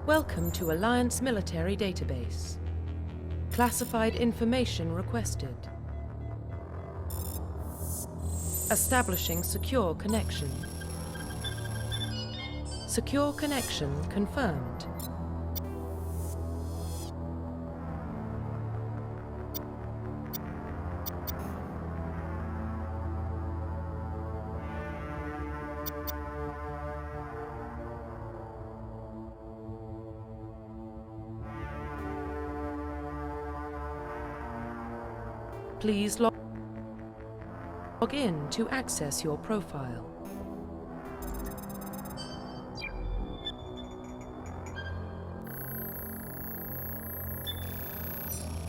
Welcome to Alliance Military Database. Classified information requested. Establishing secure connection. Secure connection confirmed. Please log in to access your profile.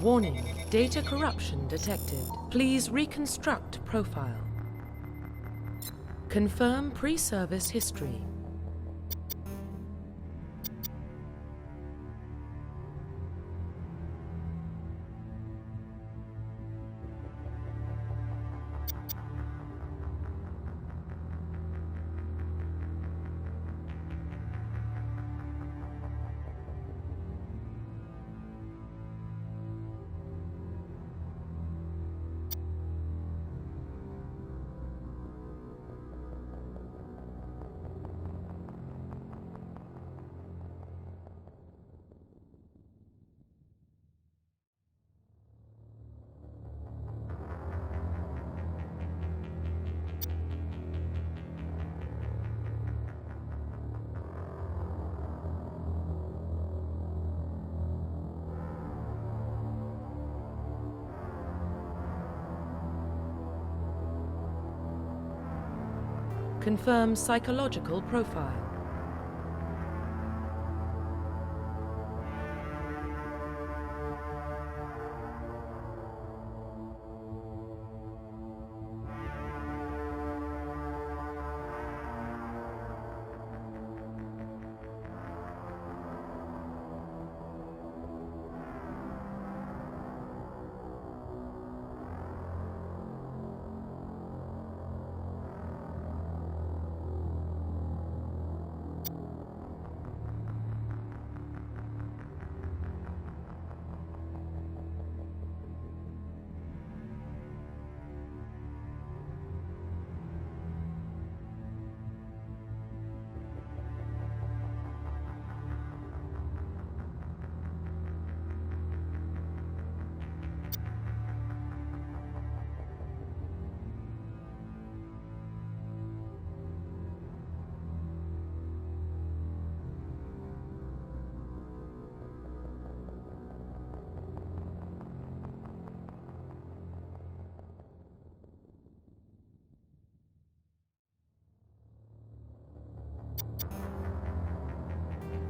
Warning, data corruption detected. Please reconstruct profile. Confirm pre-service history. Confirm psychological profile.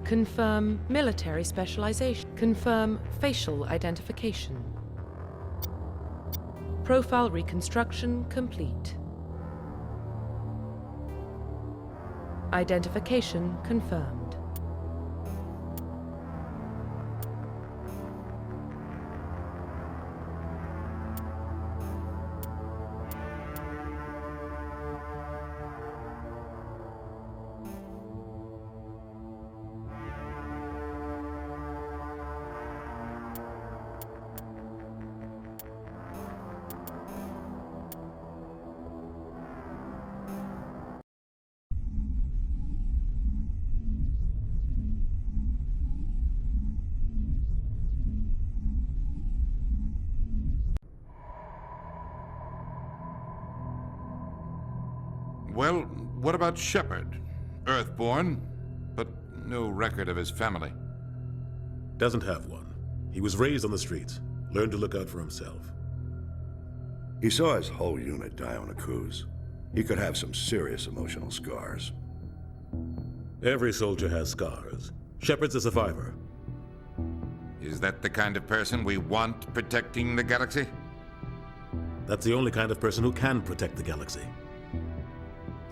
Confirm military specialization. Confirm facial identification. Profile reconstruction complete. Identification confirmed. Well, what about Shepard? Earthborn, but no record of his family. Doesn't have one. He was raised on the streets, learned to look out for himself. He saw his whole unit die on a cruise. He could have some serious emotional scars. Every soldier has scars. Shepard's a survivor. Is that the kind of person we want protecting the galaxy? That's the only kind of person who can protect the galaxy.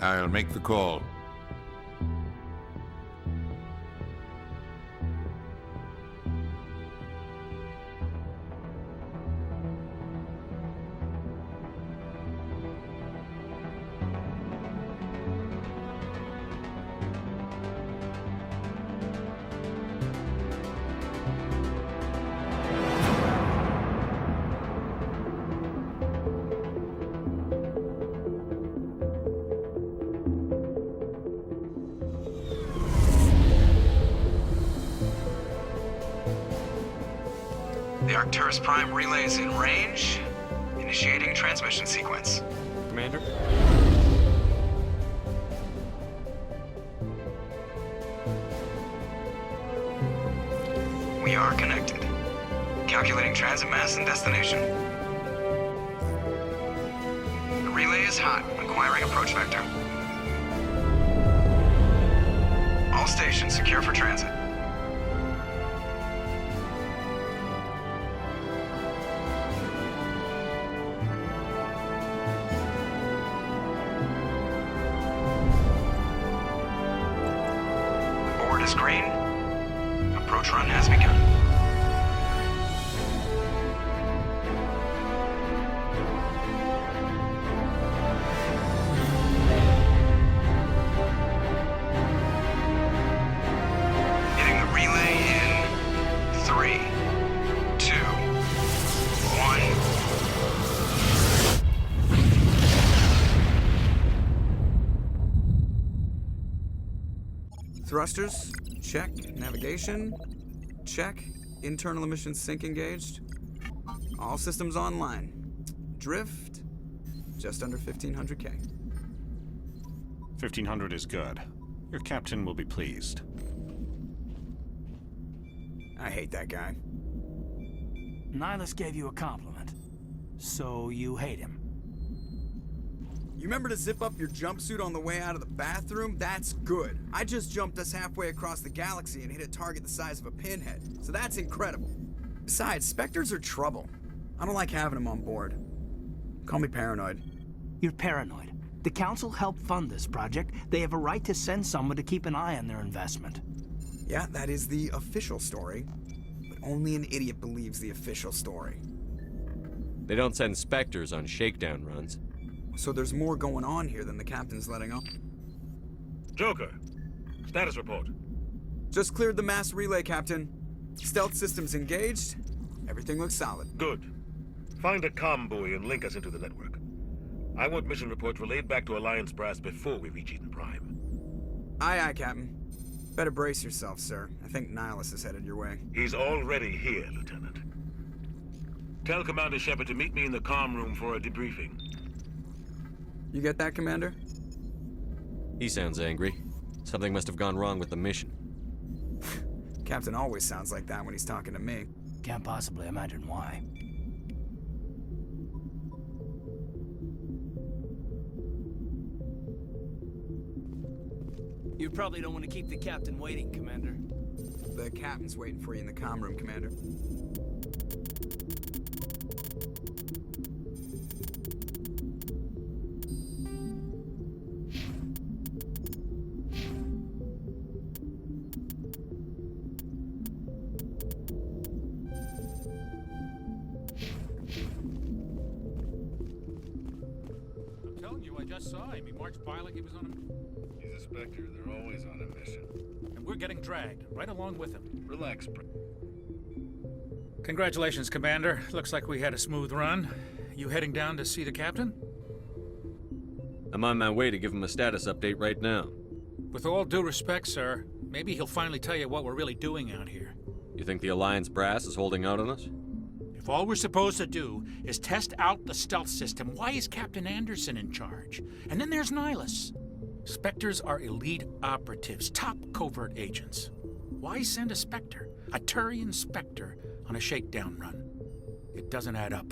I'll make the call. The Arcturus Prime relay is in range. Initiating transmission sequence. Commander? We are connected. Calculating transit mass and destination. The relay is hot, acquiring approach vector. All stations secure for transit. Board is green. Approach run has begun. Hitting the relay in 3, 2, 1. Thrusters, check. Navigation, check. Internal emissions sync engaged. All systems online. Drift, just under 1500K. 1500 is good. Your captain will be pleased. I hate that guy. Nihilus gave you a compliment. So you hate him. You remember to zip up your jumpsuit on the way out of the bathroom? That's good. I just jumped us halfway across the galaxy and hit a target the size of a pinhead. So that's incredible. Besides, Spectres are trouble. I don't like having them on board. Call me paranoid. You're paranoid. The Council helped fund this project. They have a right to send someone to keep an eye on their investment. Yeah, that is the official story. But only an idiot believes the official story. They don't send Spectres on shakedown runs. So there's more going on here than the captain's letting on. Joker, status report. Just cleared the mass relay, Captain. Stealth systems engaged. Everything looks solid. Good. Find a comm buoy and link us into the network. I want mission reports relayed back to Alliance Brass before we reach Eden Prime. Aye, aye, Captain. Better brace yourself, sir. I think Nihilus is headed your way. He's already here, Lieutenant. Tell Commander Shepard to meet me in the comm room for a debriefing. You get that, Commander? He sounds angry. Something must have gone wrong with the mission. Captain always sounds like that when he's talking to me. Can't possibly imagine why. You probably don't want to keep the captain waiting, Commander. The captain's waiting for you in the comm room, Commander. I'm telling you, I just saw him. He marched by like he was on a... He's a Spectre. They're always on a mission. And we're getting dragged, right along with him. Relax, Congratulations, Commander. Looks like we had a smooth run. You heading down to see the captain? I'm on my way to give him a status update right now. With all due respect, sir, maybe he'll finally tell you what we're really doing out here. You think the Alliance Brass is holding out on us? If all we're supposed to do is test out the stealth system, why is Captain Anderson in charge? And then there's Nihilus. Spectres are elite operatives, top covert agents. Why send a Spectre, a Turian Spectre, on a shakedown run? It doesn't add up.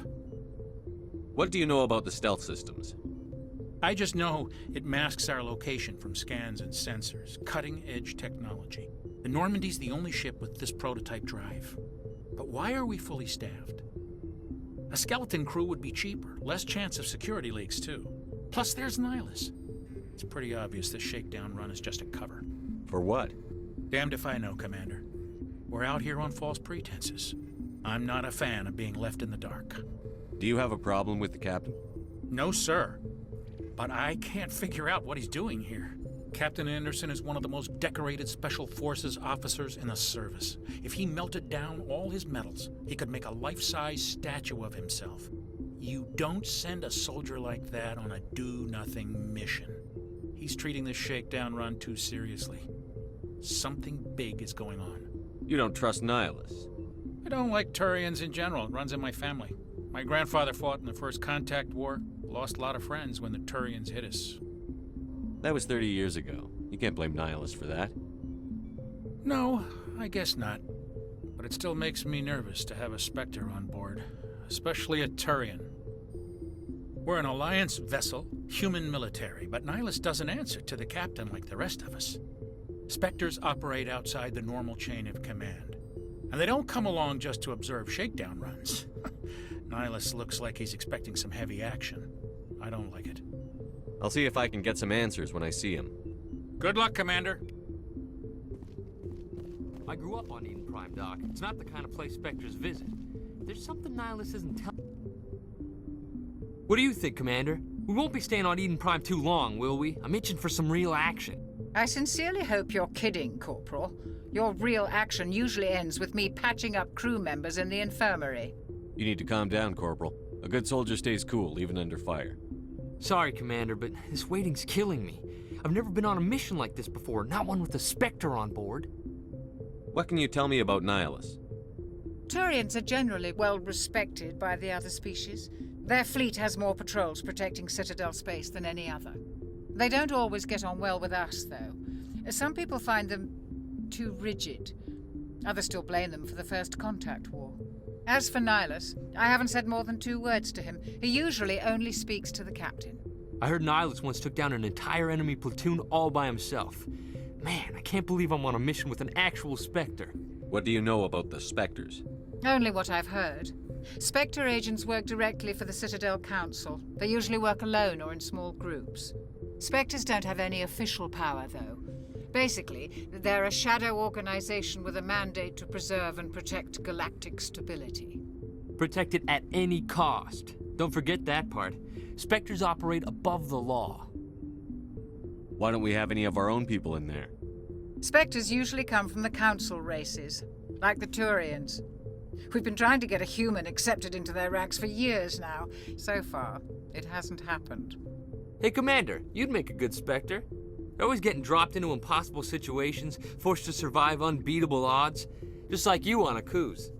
What do you know about the stealth systems? I just know it masks our location from scans and sensors. Cutting-edge technology. The Normandy's the only ship with this prototype drive. But why are we fully staffed? A skeleton crew would be cheaper, less chance of security leaks too. Plus there's Nihilus. It's pretty obvious this shakedown run is just a cover. For what? Damned if I know, Commander. We're out here on false pretenses. I'm not a fan of being left in the dark. Do you have a problem with the captain? No, sir. But I can't figure out what he's doing here. Captain Anderson is one of the most decorated Special Forces officers in the service. If he melted down all his medals, he could make a life-size statue of himself. You don't send a soldier like that on a do-nothing mission. He's treating this shakedown run too seriously. Something big is going on. You don't trust Nihilus. I don't like Turians in general. It runs in my family. My grandfather fought in the First Contact War. Lost a lot of friends when the Turians hit us. That was 30 years ago. You can't blame Nihilus for that. No, I guess not. But it still makes me nervous to have a Spectre on board. Especially a Turian. We're an Alliance vessel, human military, but Nihilus doesn't answer to the captain like the rest of us. Spectres operate outside the normal chain of command. And they don't come along just to observe shakedown runs. Nihilus looks like he's expecting some heavy action. I don't like it. I'll see if I can get some answers when I see him. Good luck, Commander. I grew up on Eden Prime, Doc. It's not the kind of place Spectres visit. There's something Nihilus isn't telling. What do you think, Commander? We won't be staying on Eden Prime too long, will we? I'm itching for some real action. I sincerely hope you're kidding, Corporal. Your real action usually ends with me patching up crew members in the infirmary. You need to calm down, Corporal. A good soldier stays cool, even under fire. Sorry, Commander, but this waiting's killing me. I've never been on a mission like this before, not one with a Spectre on board. What can you tell me about Nihilus? Turians are generally well respected by the other species. Their fleet has more patrols protecting Citadel space than any other. They don't always get on well with us, though. Some people find them too rigid. Others still blame them for the First Contact War. As for Nihilus, I haven't said more than 2 words to him. He usually only speaks to the captain. I heard Nihilus once took down an entire enemy platoon all by himself. Man, I can't believe I'm on a mission with an actual Spectre. What do you know about the Spectres? Only what I've heard. Spectre agents work directly for the Citadel Council. They usually work alone or in small groups. Spectres don't have any official power, though. Basically, they're a shadow organization with a mandate to preserve and protect galactic stability. Protect it at any cost. Don't forget that part. Spectres operate above the law. Why don't we have any of our own people in there? Spectres usually come from the Council races, like the Turians. We've been trying to get a human accepted into their ranks for years now. So far, it hasn't happened. Hey, Commander, you'd make a good Spectre. You're always getting dropped into impossible situations, forced to survive unbeatable odds, just like you on Akuz.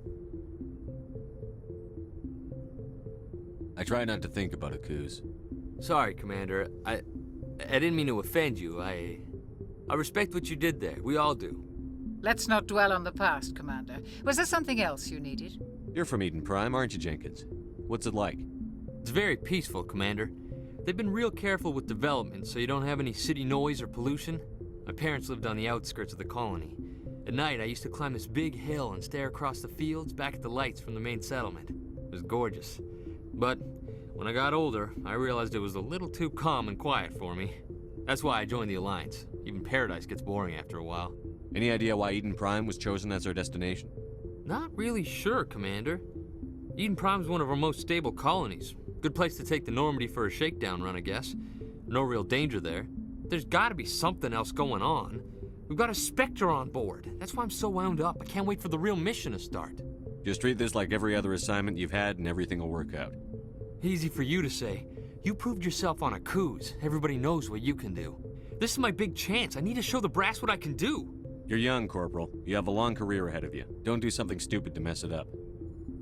I try not to think about Akuz. Sorry, Commander. I didn't mean to offend you. I respect what you did there. We all do. Let's not dwell on the past, Commander. Was there something else you needed? You're from Eden Prime, aren't you, Jenkins? What's it like? It's very peaceful, Commander. They've been real careful with development, so you don't have any city noise or pollution. My parents lived on the outskirts of the colony. At night, I used to climb this big hill and stare across the fields back at the lights from the main settlement. It was gorgeous. But when I got older, I realized it was a little too calm and quiet for me. That's why I joined the Alliance. Even Paradise gets boring after a while. Any idea why Eden Prime was chosen as our destination? Not really sure, Commander. Eden Prime's one of our most stable colonies. Good place to take the Normandy for a shakedown run, I guess. No real danger there. There's gotta be something else going on. We've got a Spectre on board. That's why I'm so wound up. I can't wait for the real mission to start. Just treat this like every other assignment you've had and everything will work out. Easy for you to say. You proved yourself on Akuz. Everybody knows what you can do. This is my big chance. I need to show the brass what I can do. You're young, Corporal. You have a long career ahead of you. Don't do something stupid to mess it up.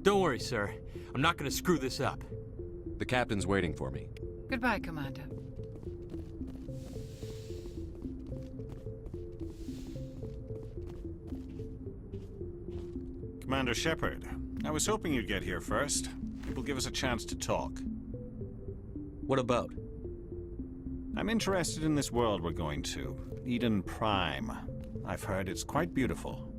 Don't worry, sir. I'm not gonna screw this up. The captain's waiting for me. Goodbye, Commander. Commander Shepard, I was hoping you'd get here first. It will give us a chance to talk. What about? I'm interested in this world we're going to, Eden Prime. I've heard it's quite beautiful.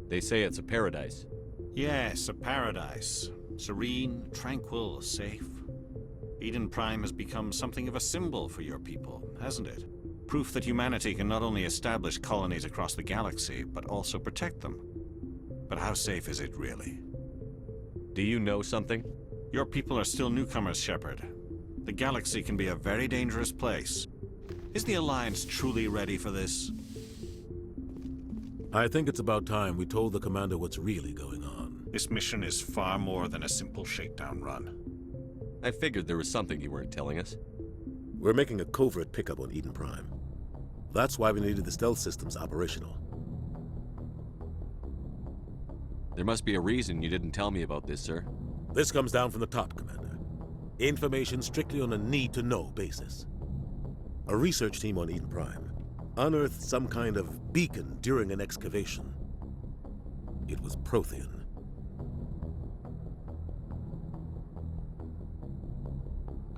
They say it's a paradise. Yes, a paradise. Serene, tranquil, safe. Eden Prime has become something of a symbol for your people, hasn't it? Proof that humanity can not only establish colonies across the galaxy, but also protect them. But how safe is it, really? Do you know something? Your people are still newcomers, Shepard. The galaxy can be a very dangerous place. Is the Alliance truly ready for this? I think it's about time we told the Commander what's really going on. This mission is far more than a simple shakedown run. I figured there was something you weren't telling us. We're making a covert pickup on Eden Prime. That's why we needed the stealth systems operational. There must be a reason you didn't tell me about this, sir. This comes down from the top, Commander. Information strictly on a need-to-know basis. A research team on Eden Prime unearthed some kind of beacon during an excavation. It was Prothean.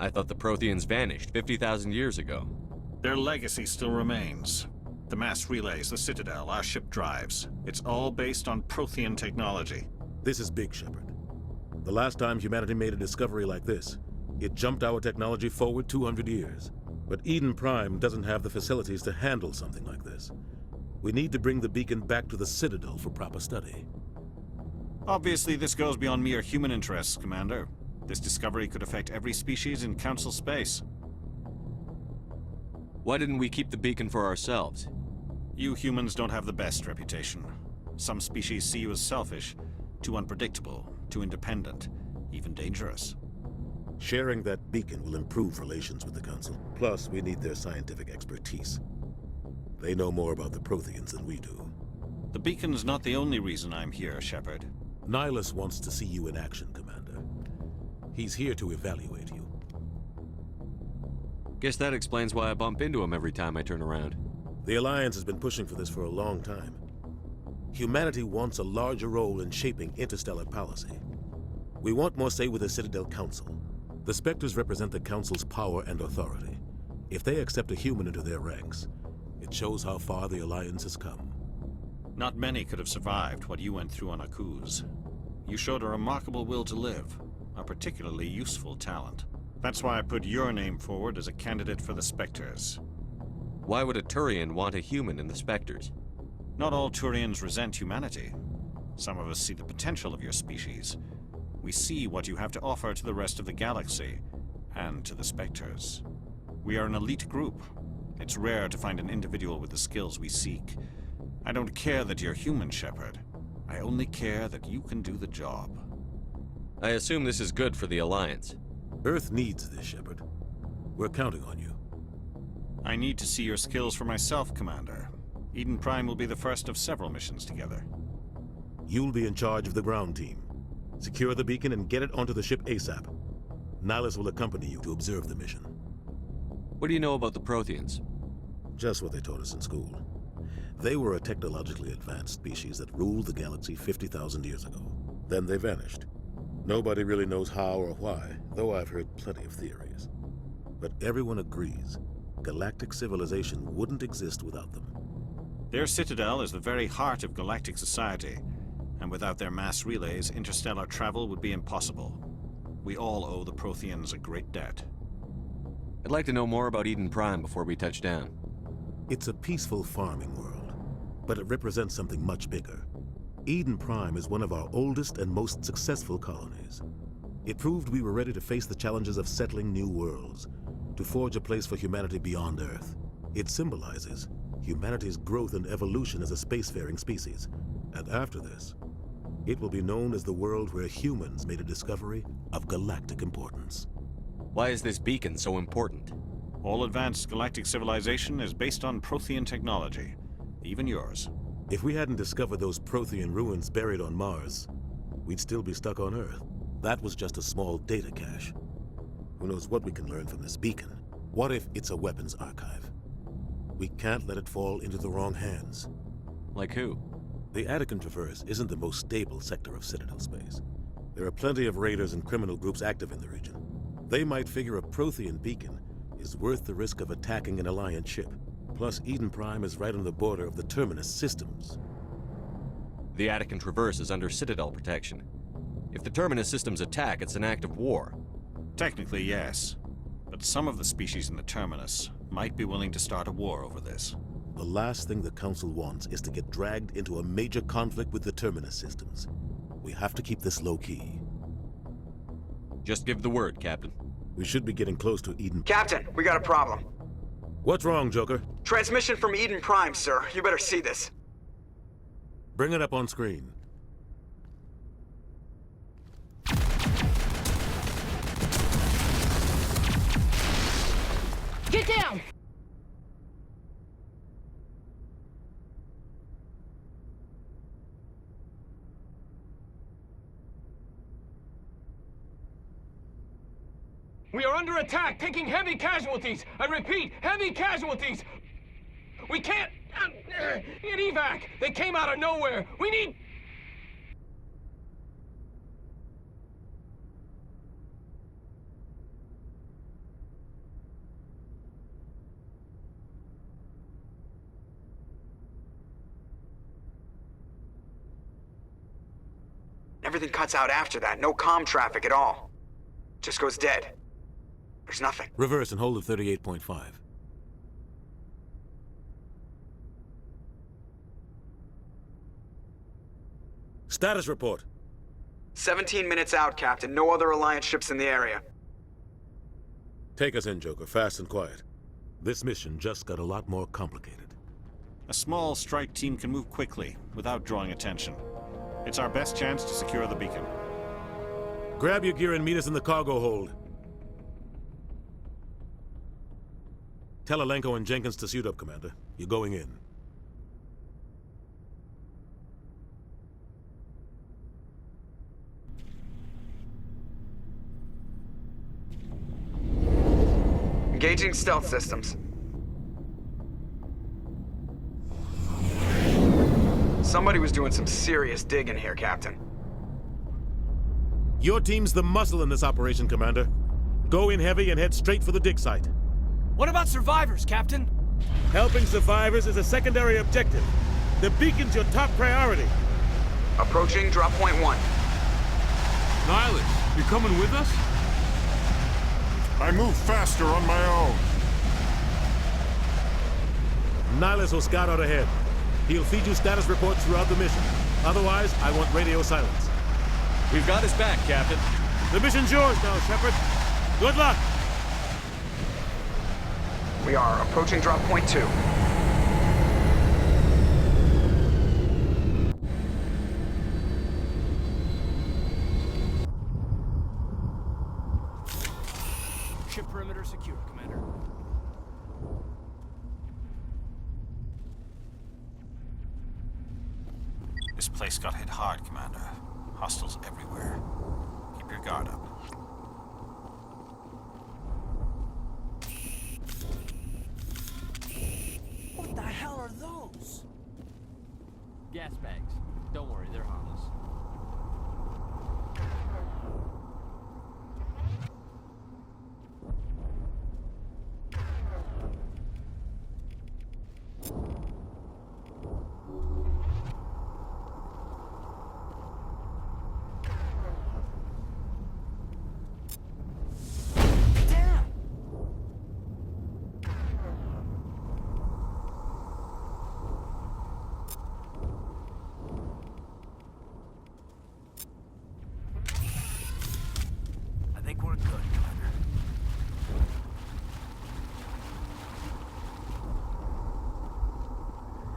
I thought the Protheans vanished 50,000 years ago. Their legacy still remains. The mass relays, the Citadel, our ship drives. It's all based on Prothean technology. This is big, Shepard. The last time humanity made a discovery like this, it jumped our technology forward 200 years. But Eden Prime doesn't have the facilities to handle something like this. We need to bring the beacon back to the Citadel for proper study. Obviously, this goes beyond mere human interests, Commander. This discovery could affect every species in Council space. Why didn't we keep the beacon for ourselves? You humans don't have the best reputation. Some species see you as selfish, too unpredictable, too independent, even dangerous. Sharing that beacon will improve relations with the Council. Plus, we need their scientific expertise. They know more about the Protheans than we do. The beacon's not the only reason I'm here, Shepard. Nihilus wants to see you in action, Commander. He's here to evaluate you. Guess that explains why I bump into him every time I turn around. The Alliance has been pushing for this for a long time. Humanity wants a larger role in shaping interstellar policy. We want more say with the Citadel Council. The Spectres represent the Council's power and authority. If they accept a human into their ranks, it shows how far the Alliance has come. Not many could have survived what you went through on Akuz. You showed a remarkable will to live, a particularly useful talent. That's why I put your name forward as a candidate for the Spectres. Why would a Turian want a human in the Spectres? Not all Turians resent humanity. Some of us see the potential of your species. We see what you have to offer to the rest of the galaxy, and to the Spectres. We are an elite group. It's rare to find an individual with the skills we seek. I don't care that you're human, Shepard. I only care that you can do the job. I assume this is good for the Alliance. Earth needs this, Shepard. We're counting on you. I need to see your skills for myself, Commander. Eden Prime will be the first of several missions together. You'll be in charge of the ground team. Secure the beacon and get it onto the ship ASAP. Nihilus will accompany you to observe the mission. What do you know about the Protheans? Just what they taught us in school. They were a technologically advanced species that ruled the galaxy 50,000 years ago. Then they vanished. Nobody really knows how or why, though I've heard plenty of theories. But everyone agrees, galactic civilization wouldn't exist without them. Their citadel is the very heart of galactic society, and without their mass relays, interstellar travel would be impossible. We all owe the Protheans a great debt. I'd like to know more about Eden Prime before we touch down. It's a peaceful farming world, but it represents something much bigger. Eden Prime is one of our oldest and most successful colonies. It proved we were ready to face the challenges of settling new worlds, to forge a place for humanity beyond Earth. It symbolizes humanity's growth and evolution as a spacefaring species. And after this, it will be known as the world where humans made a discovery of galactic importance. Why is this beacon so important? All advanced galactic civilization is based on Prothean technology, even yours. If we hadn't discovered those Prothean ruins buried on Mars, we'd still be stuck on Earth. That was just a small data cache. Who knows what we can learn from this beacon? What if it's a weapons archive? We can't let it fall into the wrong hands. Like who? The Attican Traverse isn't the most stable sector of Citadel space. There are plenty of raiders and criminal groups active in the region. They might figure a Prothean beacon is worth the risk of attacking an Alliance ship. Plus, Eden Prime is right on the border of the Terminus systems. The Attican Traverse is under Citadel protection. If the Terminus systems attack, it's an act of war. Technically, yes. But some of the species in the Terminus might be willing to start a war over this. The last thing the Council wants is to get dragged into a major conflict with the Terminus systems. We have to keep this low-key. Just give the word, Captain. We should be getting close to Eden. Captain, we got a problem. What's wrong, Joker? Transmission from Eden Prime, sir. You better see this. Bring it up on screen. Get down! We are under attack, taking heavy casualties. I repeat, heavy casualties. We can't... Get evac! They came out of nowhere! We need... Everything cuts out after that. No comm traffic at all. Just goes dead. There's nothing. Reverse and hold at 38.5. Status report. 17 minutes out, Captain. No other Alliance ships in the area. Take us in, Joker, fast and quiet. This mission just got a lot more complicated. A small strike team can move quickly, without drawing attention. It's our best chance to secure the beacon. Grab your gear and meet us in the cargo hold. Tell Alenko and Jenkins to suit up, Commander. You're going in. Engaging stealth systems. Somebody was doing some serious digging here, Captain. Your team's the muscle in this operation, Commander. Go in heavy and head straight for the dig site. What about survivors, Captain? Helping survivors is a secondary objective. The beacon's your top priority. Approaching drop point 1. Nihilus, you coming with us? I move faster on my own. Nihilus will scout out ahead. He'll feed you status reports throughout the mission. Otherwise, I want radio silence. We've got his back, Captain. The mission's yours now, Shepard. Good luck! We are approaching drop point 2. Ship perimeter secure, Commander. This place got hit hard, Commander. Hostiles everywhere. Keep your guard up. What the hell are those? Gas bags. Don't worry, they're harmless. I think we're good, Commander.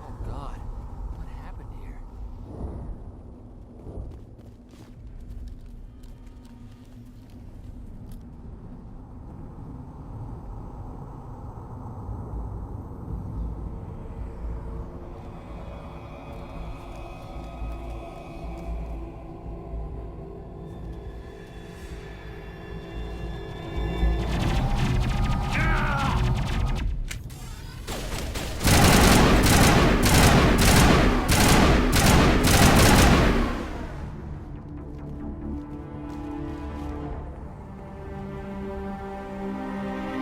Oh God, what happened here?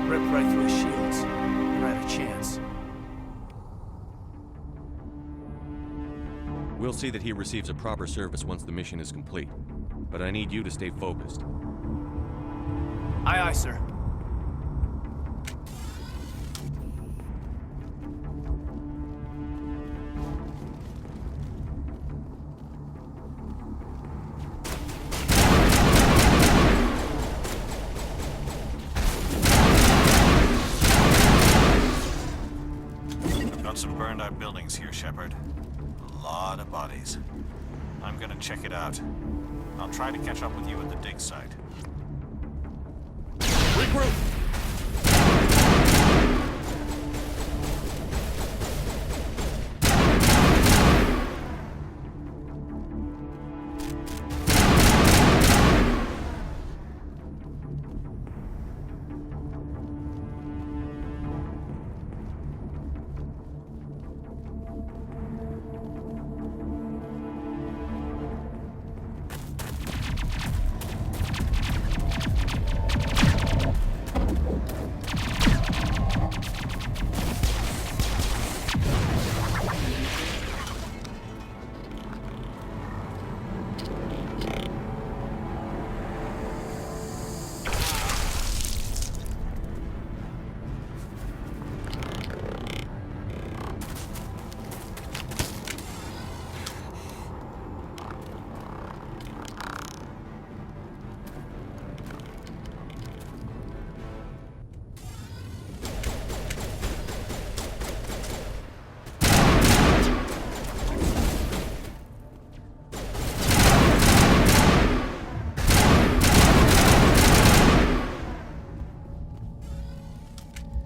Ripped right through his shields. Never had a chance. We'll see that he receives a proper service once the mission is complete. But I need you to stay focused. Aye, aye, sir. Got some burned out buildings here, Shepard. A lot of bodies. I'm gonna check it out. I'll try to catch up with you at the dig site. Regroup!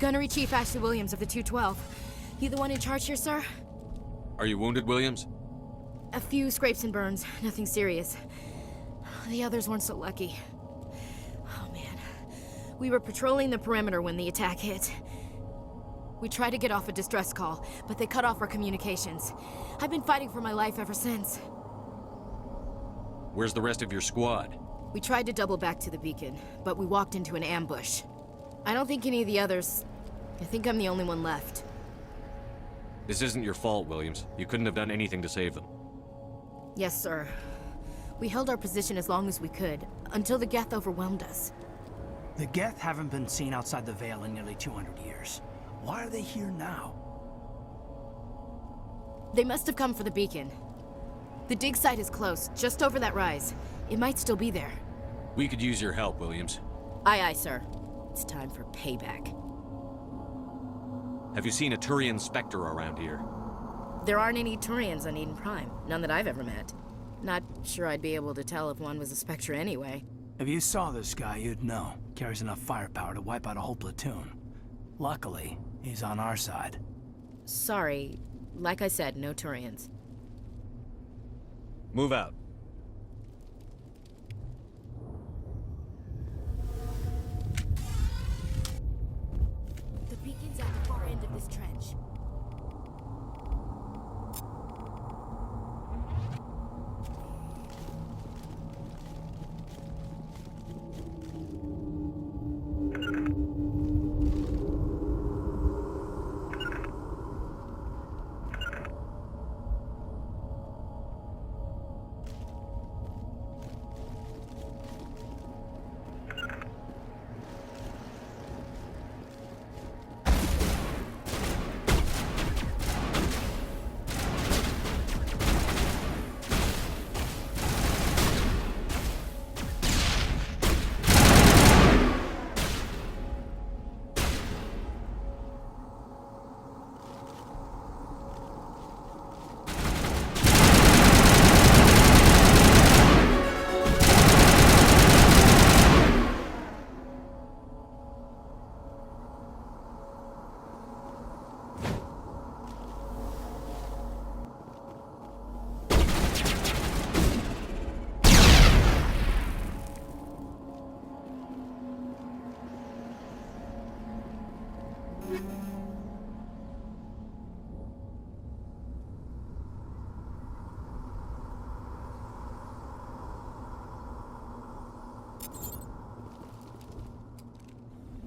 Gunnery Chief Ashley Williams of the 212. You the one in charge here, sir? Are you wounded, Williams? A few scrapes and burns, nothing serious. The others weren't so lucky. Oh man. We were patrolling the perimeter when the attack hit. We tried to get off a distress call, but they cut off our communications. I've been fighting for my life ever since. Where's the rest of your squad? We tried to double back to the beacon, but we walked into an ambush. I don't think any of the others... I think I'm the only one left. This isn't your fault, Williams. You couldn't have done anything to save them. Yes, sir. We held our position as long as we could, until the Geth overwhelmed us. The Geth haven't been seen outside the Veil in nearly 200 years. Why are they here now? They must have come for the beacon. The dig site is close, just over that rise. It might still be there. We could use your help, Williams. Aye, aye, sir. It's time for payback. Have you seen a Turian Spectre around here? There aren't any Turians on Eden Prime. None that I've ever met. Not sure I'd be able to tell if one was a Spectre anyway. If you saw this guy, you'd know. Carries enough firepower to wipe out a whole platoon. Luckily, he's on our side. Sorry. Like I said, no Turians. Move out. The beacon's at the far end of this trench.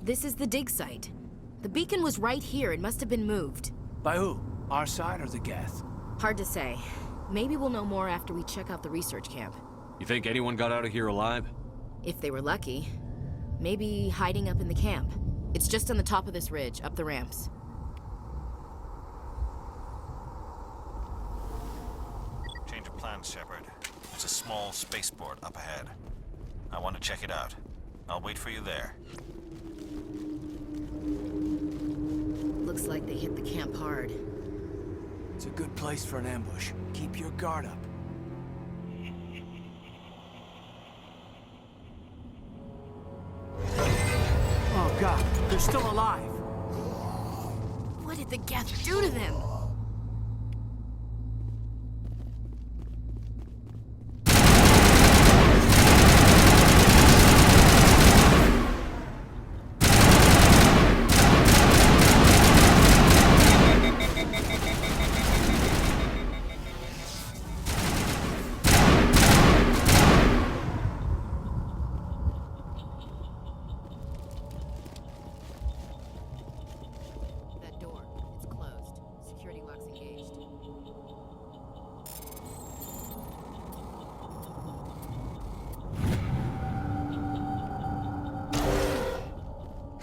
This is the dig site. The beacon was right here. It must have been moved. By who? Our side or the Geth? Hard to say. Maybe we'll know more after we check out the research camp. You think anyone got out of here alive? If they were lucky. Maybe hiding up in the camp. It's just on the top of this ridge, up the ramps. Change of plans, Shepard. There's a small spaceport up ahead. I want to check it out. I'll wait for you there. Looks like they hit the camp hard. It's a good place for an ambush. Keep your guard up. Oh god, they're still alive! What did the Geth do to them?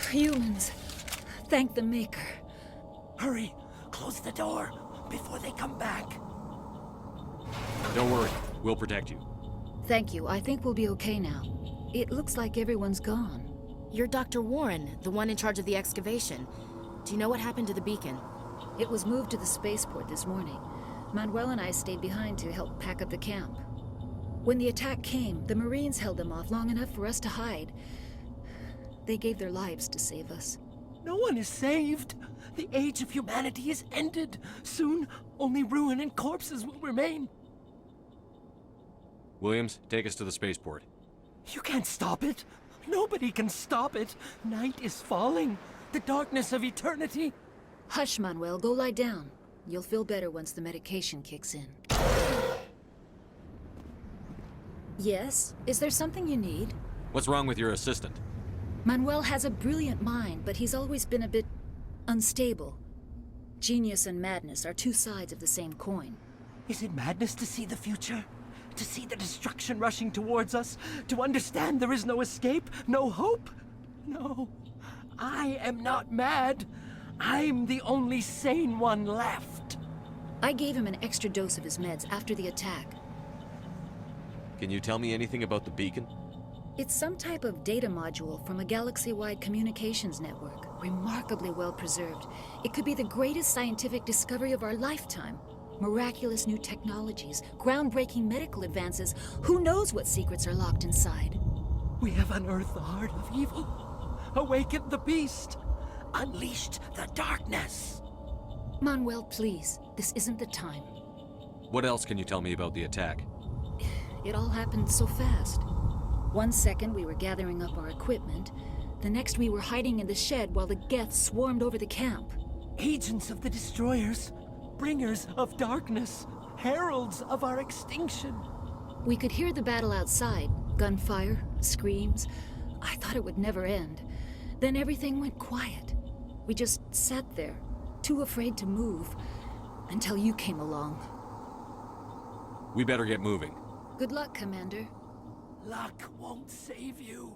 Humans. Thank the Maker. Hurry! Close the door before they come back. Don't worry. We'll protect you. Thank you. I think we'll be okay now. It looks like everyone's gone. You're Dr. Warren, the one in charge of the excavation. Do you know what happened to the beacon? It was moved to the spaceport this morning. Manuel and I stayed behind to help pack up the camp. When the attack came, the Marines held them off long enough for us to hide. They gave their lives to save us. No one is saved. The age of humanity is ended. Soon, only ruin and corpses will remain. Williams, take us to the spaceport. You can't stop it. Nobody can stop it. Night is falling. The darkness of eternity. Hush, Manuel. Go lie down. You'll feel better once the medication kicks in. Yes? Is there something you need? What's wrong with your assistant? Manuel has a brilliant mind, but he's always been a bit unstable. Genius and madness are two sides of the same coin. Is it madness to see the future? To see the destruction rushing towards us? To understand there is no escape? No hope? No. I am not mad. I'm the only sane one left. I gave him an extra dose of his meds after the attack. Can you tell me anything about the beacon? It's some type of data module from a galaxy-wide communications network, remarkably well preserved. It could be the greatest scientific discovery of our lifetime. Miraculous new technologies, groundbreaking medical advances. Who knows what secrets are locked inside? We have unearthed the heart of evil, awakened the beast, unleashed the darkness. Manuel, please. This isn't the time. What else can you tell me about the attack? It all happened so fast. 1 second we were gathering up our equipment. The next we were hiding in the shed while the Geth swarmed over the camp. Agents of the destroyers, bringers of darkness, heralds of our extinction. We could hear the battle outside. Gunfire, screams. I thought it would never end. Then everything went quiet. We just sat there, too afraid to move, until you came along. We better get moving. Good luck, Commander. Luck won't save you.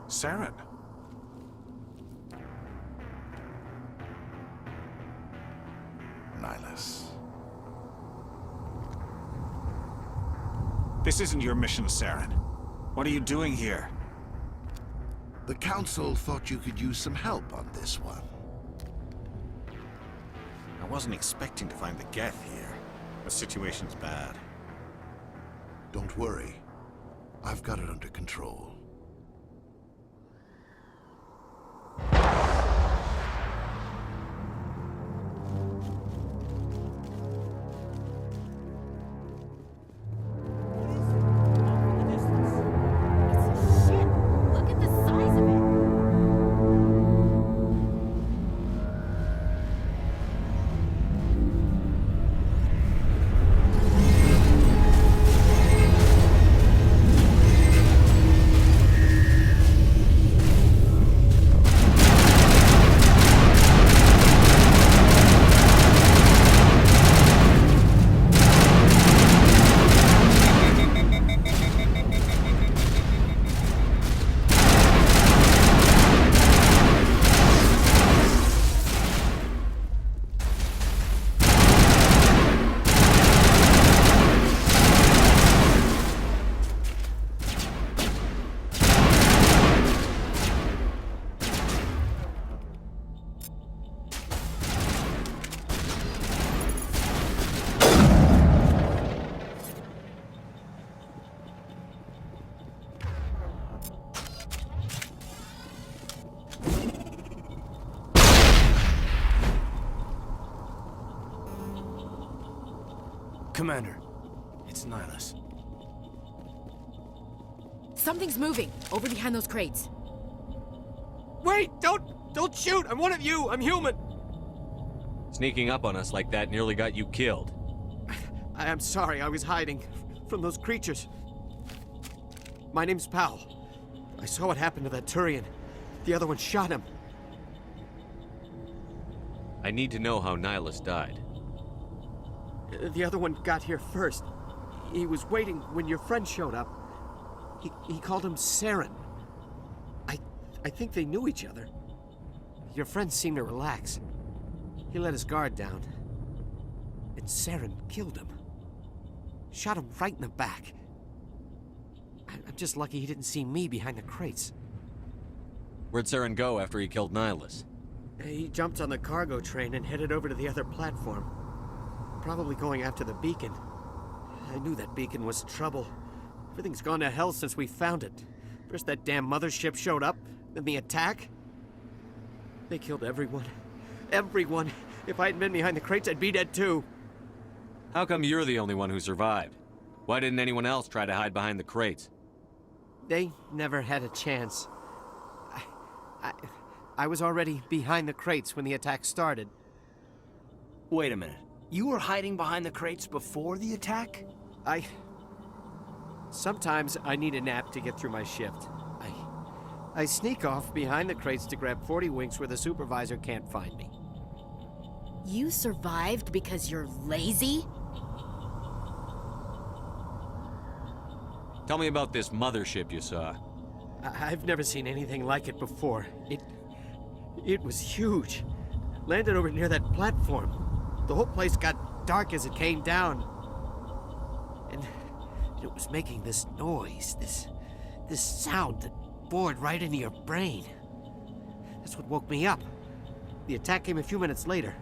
Saren. Nihilus. This isn't your mission, Saren. What are you doing here? The Council thought you could use some help on this one. I wasn't expecting to find the Geth here. The situation's bad. Don't worry. I've got it under control. Commander, it's Nihilus. Something's moving over behind those crates. Wait! Don't shoot! I'm one of you! I'm human! Sneaking up on us like that nearly got you killed. I am sorry, I was hiding from those creatures. My name's Powell. I saw what happened to that Turian. The other one shot him. I need to know how Nihilus died. The other one got here first. He was waiting when your friend showed up. He called him Saren. I think they knew each other. Your friend seemed to relax. He let his guard down. And Saren killed him. Shot him right in the back. I'm just lucky he didn't see me behind the crates. Where'd Saren go after he killed Nihilus? He jumped on the cargo train and headed over to the other platform. Probably going after the beacon. I knew that beacon was trouble. Everything's gone to hell since we found it. First that damn mothership showed up, then the attack. They killed everyone. Everyone. If I hadn't been behind the crates, I'd be dead too. How come you're the only one who survived? Why didn't anyone else try to hide behind the crates? They never had a chance. I was already behind the crates when the attack started. Wait a minute. You were hiding behind the crates before the attack? Sometimes I need a nap to get through my shift. I sneak off behind the crates to grab 40 winks where the supervisor can't find me. You survived because you're lazy? Tell me about this mothership you saw. I've never seen anything like it before. It was huge. Landed over near that platform. The whole place got dark as it came down. And it was making this noise, this sound that bored right into your brain. That's what woke me up. The attack came a few minutes later.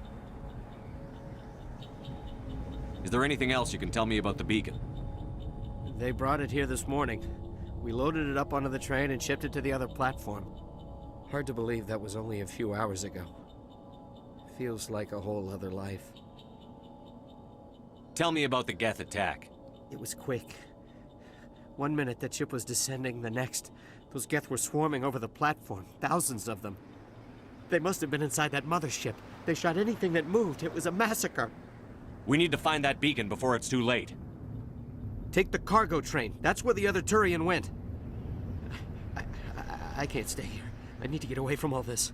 Is there anything else you can tell me about the beacon? They brought it here this morning. We loaded it up onto the train and shipped it to the other platform. Hard to believe that was only a few hours ago. Feels like a whole other life. Tell me about the Geth attack. It was quick. 1 minute that ship was descending, the next, those Geth were swarming over the platform, thousands of them. They must have been inside that mothership. They shot anything that moved. It was a massacre. We need to find that beacon before it's too late. Take the cargo train. That's where the other Turian went. I can't stay here. I need to get away from all this.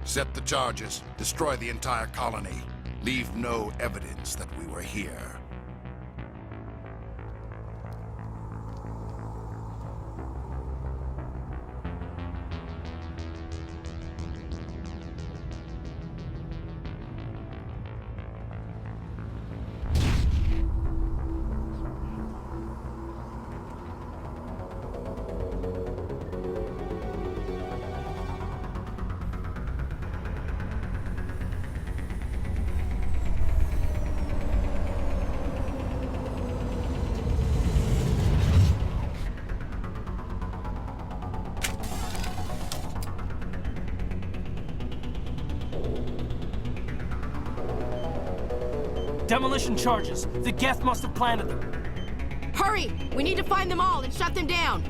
Set the charges. Destroy the entire colony. Leave no evidence that we were here. Demolition charges. The Geth must have planted them. Hurry! We need to find them all and shut them down!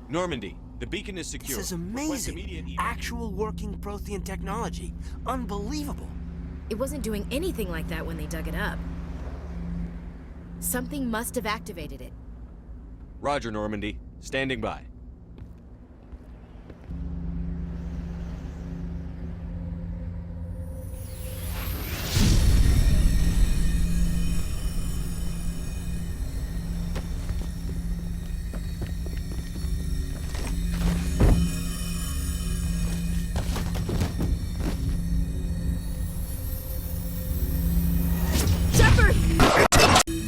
Normandy, the beacon is secure. This is amazing. Actual working Prothean technology. Unbelievable. It wasn't doing anything like that when they dug it up. Something must have activated it. Roger, Normandy. Standing by.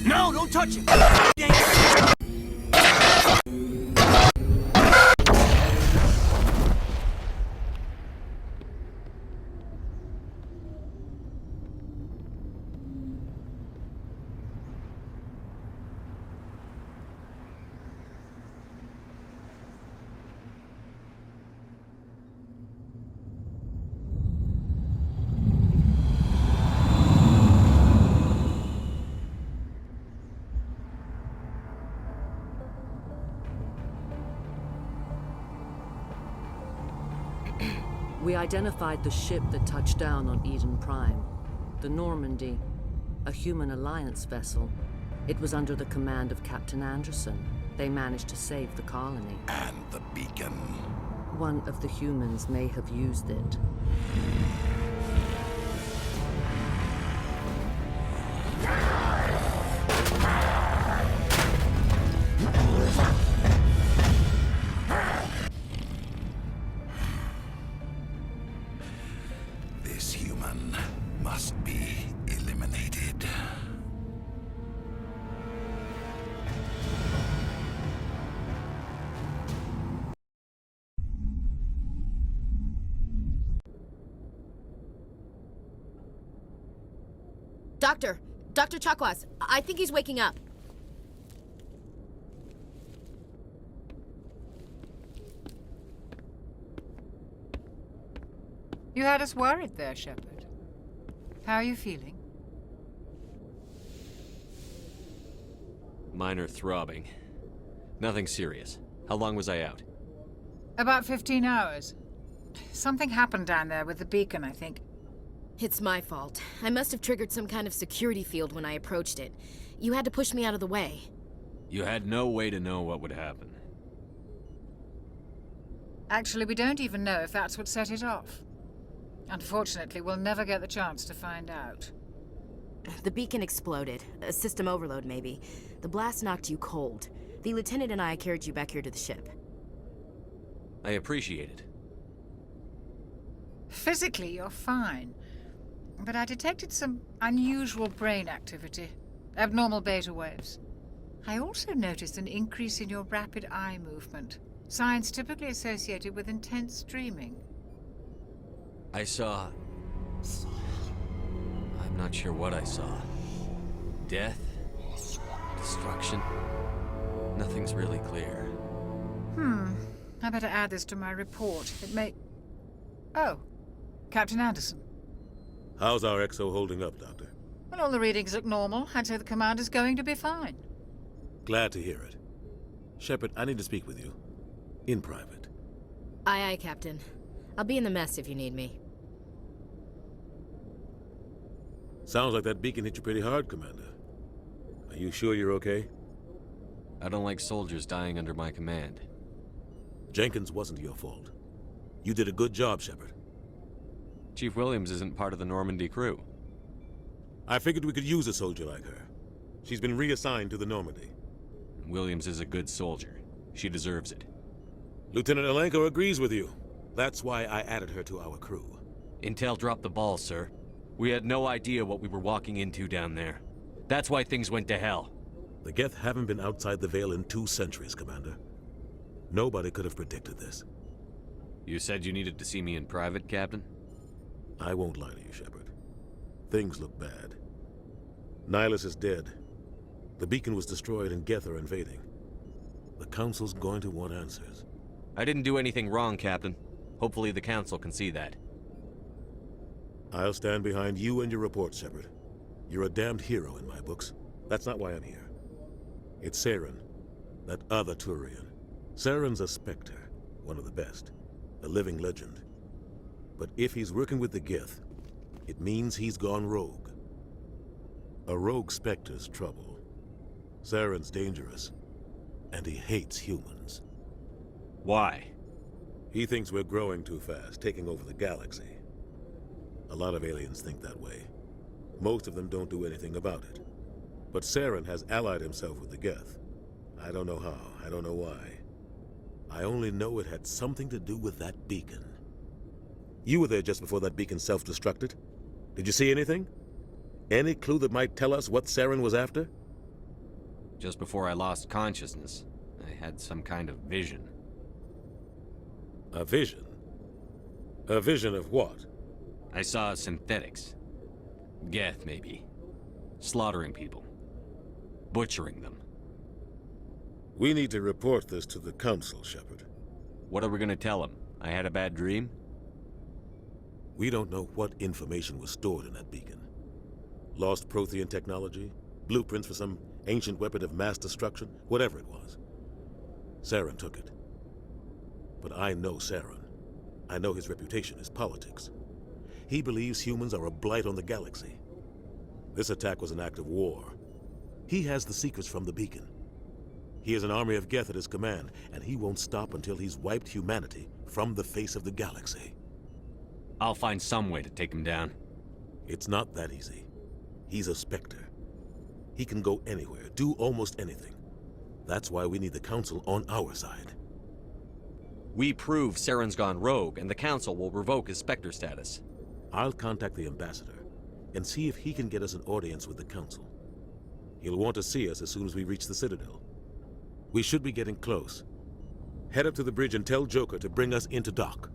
No, don't touch it! We identified the ship that touched down on Eden Prime. The Normandy, a human alliance vessel. It was under the command of Captain Anderson. They managed to save the colony. And the beacon. One of the humans may have used it. Doctor! Dr. Chakwas, I think he's waking up. You had us worried there, Shepard. How are you feeling? Minor throbbing. Nothing serious. How long was I out? About 15 hours. Something happened down there with the beacon, I think. It's my fault. I must have triggered some kind of security field when I approached it. You had to push me out of the way. You had no way to know what would happen. Actually, we don't even know if that's what set it off. Unfortunately, we'll never get the chance to find out. The beacon exploded. A system overload, maybe. The blast knocked you cold. The lieutenant and I carried you back here to the ship. I appreciate it. Physically, you're fine. But I detected some unusual brain activity. Abnormal beta waves. I also noticed an increase in your rapid eye movement. Signs typically associated with intense dreaming. I saw... I'm not sure what I saw. Death? Destruction? Nothing's really clear. I better add this to my report. It may... Oh, Captain Anderson. How's our XO holding up, Doctor? Well, all the readings look normal. I'd say the commander's going to be fine. Glad to hear it. Shepard, I need to speak with you. In private. Aye, aye, Captain. I'll be in the mess if you need me. Sounds like that beacon hit you pretty hard, Commander. Are you sure you're okay? I don't like soldiers dying under my command. Jenkins wasn't your fault. You did a good job, Shepard. Chief Williams isn't part of the Normandy crew. I figured we could use a soldier like her. She's been reassigned to the Normandy. Williams is a good soldier. She deserves it. Lieutenant Alenko agrees with you. That's why I added her to our crew. Intel dropped the ball, sir. We had no idea what we were walking into down there. That's why things went to hell. The Geth haven't been outside the Veil in 2 centuries, Commander. Nobody could have predicted this. You said you needed to see me in private, Captain? I won't lie to you, Shepard. Things look bad. Nihilus is dead. The beacon was destroyed and Geth are invading. The Council's going to want answers. I didn't do anything wrong, Captain. Hopefully the Council can see that. I'll stand behind you and your report, Shepard. You're a damned hero in my books. That's not why I'm here. It's Saren, that other Turian. Saren's a Spectre, one of the best. A living legend. But if he's working with the Geth, it means he's gone rogue. A rogue Spectre's trouble. Saren's dangerous, and he hates humans. Why? He thinks we're growing too fast, taking over the galaxy. A lot of aliens think that way. Most of them don't do anything about it. But Saren has allied himself with the Geth. I don't know how, I don't know why. I only know it had something to do with that beacon. You were there just before that beacon self-destructed. Did you see anything? Any clue that might tell us what Saren was after? Just before I lost consciousness, I had some kind of vision. A vision? A vision of what? I saw synthetics. Geth, maybe. Slaughtering people. Butchering them. We need to report this to the Council, Shepard. What are we gonna tell them? I had a bad dream? We don't know what information was stored in that beacon. Lost Prothean technology? Blueprints for some ancient weapon of mass destruction? Whatever it was. Saren took it. But I know Saren. I know his reputation is politics. He believes humans are a blight on the galaxy. This attack was an act of war. He has the secrets from the beacon. He has an army of Geth at his command, and he won't stop until he's wiped humanity from the face of the galaxy. I'll find some way to take him down. It's not that easy. He's a Spectre. He can go anywhere, do almost anything. That's why we need the Council on our side. We prove Saren's gone rogue, and the Council will revoke his Spectre status. I'll contact the Ambassador and see if he can get us an audience with the Council. He'll want to see us as soon as we reach the Citadel. We should be getting close. Head up to the bridge and tell Joker to bring us into dock.